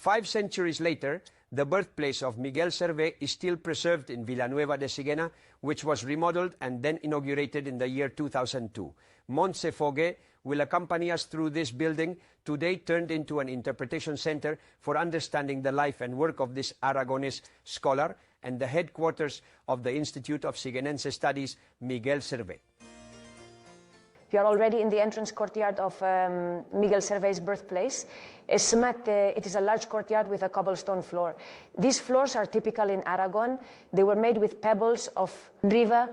5 centuries later, the birthplace of Miguel Servet is still preserved in Villanueva de Sigena, which was remodeled and then inaugurated in the year 2002. Montse Foguet will accompany us through this building, today turned into an interpretation center for understanding the life and work of this Aragonese scholar and the headquarters of the Institute of Sigenense Studies, Miguel Servet. We are already in the entrance courtyard of Miguel Servet's birthplace. It is a large courtyard with a cobblestone floor. These floors are typical in Aragon. They were made with pebbles of river.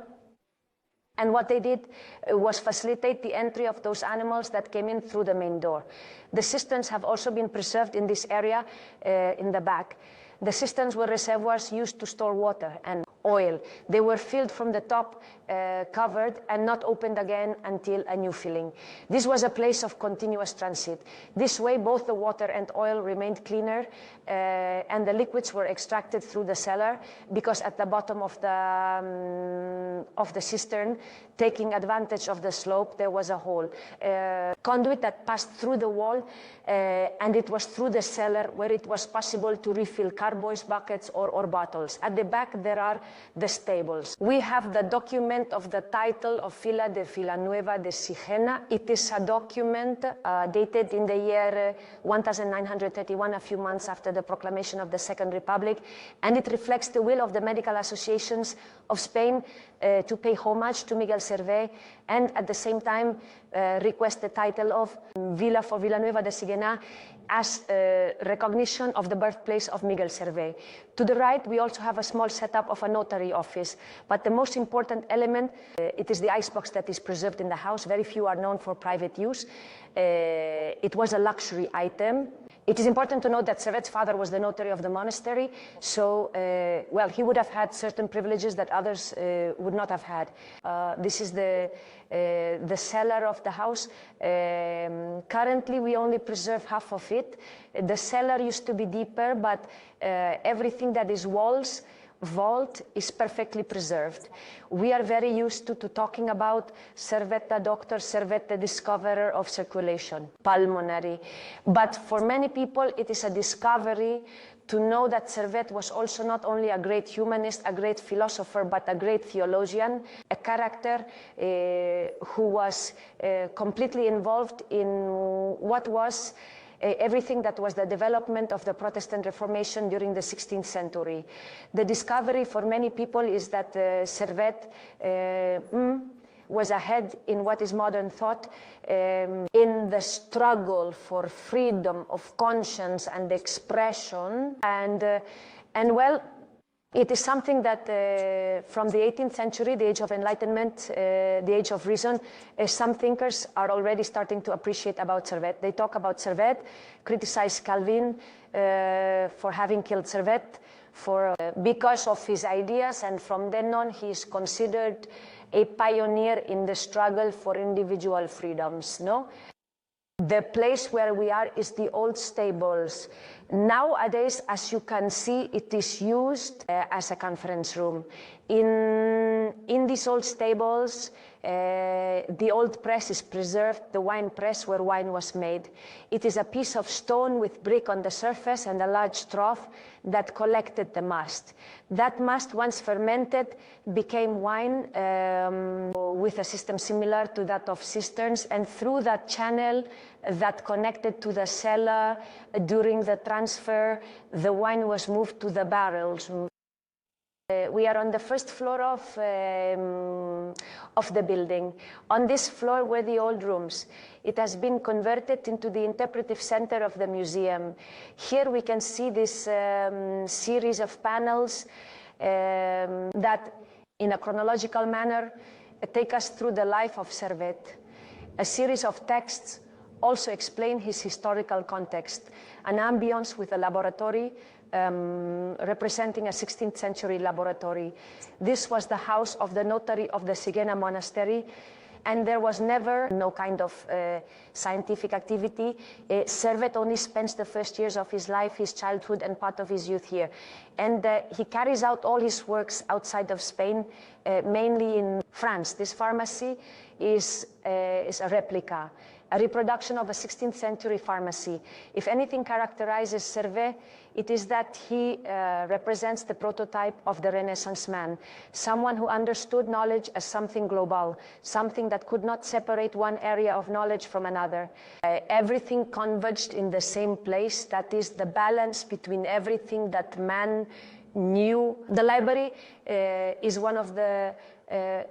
And what they did was facilitate the entry of those animals that came in through the main door. The cisterns have also been preserved in this area in the back. The cisterns were reservoirs used to store water and oil. They were filled from the top, covered, and not opened again until a new filling. This was a place of continuous transit. This way, both the water and oil remained cleaner, and the liquids were extracted through the cellar, because at the bottom of the cistern, taking advantage of the slope, there was a hole. Conduit that passed through the wall, and it was through the cellar where it was possible to refill carboys, buckets, or bottles. At the back, there are the stables. We have the document of the title of Villa de Villanueva de Sigena. It is a document dated in the year 1931, a few months after the proclamation of the Second Republic, and it reflects the will of the medical associations of Spain to pay homage to Miguel Servet, and at the same time request the title of Villa for Villanueva de Sigena as recognition of the birthplace of Miguel Servet. To the right, we also have a small setup of a notary office, but the most important element, it is the icebox that is preserved in the house. Very few are known for private use. It was a luxury item. It is important to note that Servet's father was the notary of the monastery, so, well, he would have had certain privileges that others would not have had. This is the cellar of the house. Currently, we only preserve half of it. The cellar used to be deeper, but everything that is walls, vault is perfectly preserved. We are very used to talking about Servet the doctor, Servet the discoverer of circulation, pulmonary. But for many people, it is a discovery to know that Servet was also not only a great humanist, a great philosopher, but a great theologian, a character who was completely involved in what was everything that was the development of the Protestant Reformation during the 16th century. The discovery for many people is that Servet was ahead in what is modern thought, in the struggle for freedom of conscience and expression, and well, it is something that from the 18th century, the age of enlightenment, the age of reason, some thinkers are already starting to appreciate about Servet. They talk about Servet, criticize Calvin for having killed Servet because of his ideas, and from then on he is considered a pioneer in the struggle for individual freedoms, no? The place where we are is the old stables. Nowadays, as you can see, it is used as a conference room. In these old stables, the old press is preserved, the wine press where wine was made. It is a piece of stone with brick on the surface and a large trough that collected the must. That must, once fermented, became wine with a system similar to that of cisterns, and through that channel that connected to the cellar during the transfer, the wine was moved to the barrels. We are on the first floor of the building. On this floor were the old rooms. It has been converted into the interpretive center of the museum. Here we can see this series of panels that, in a chronological manner, take us through the life of Servet. A series of texts also explain his historical context. An ambience with a laboratory representing a 16th century laboratory. This was the house of the notary of the Sigena monastery, and there was never no kind of scientific activity. Servet only spends the first years of his life, his childhood, and part of his youth here. And he carries out all his works outside of Spain, mainly in France. This pharmacy is a replica. a reproduction of a 16th century pharmacy. If anything characterizes Servet, it is that he represents the prototype of the Renaissance man, someone who understood knowledge as something global, something that could not separate one area of knowledge from another. Everything converged in the same place, that is the balance between everything that man knew. The library is one of the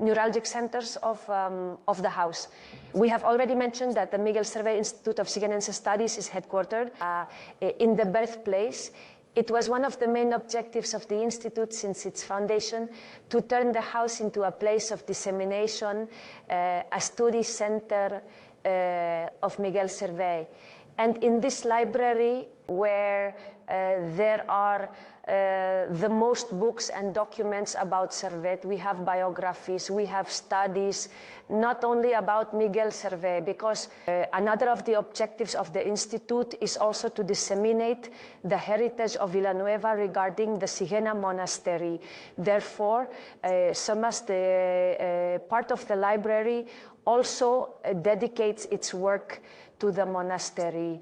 neuralgic centers of the house. We have already mentioned that the Miguel Servet Institute of Sigenense Studies is headquartered in the Birthplace. It was one of the main objectives of the Institute since its foundation to turn the house into a place of dissemination, a study center of Miguel Servet. And in this library, where there are the most books and documents about Servet, we have biographies, we have studies, not only about Miguel Servet, because another of the objectives of the Institute is also to disseminate the heritage of Villanueva regarding the Sigena monastery. Therefore, part of the library also dedicates its work to the monastery.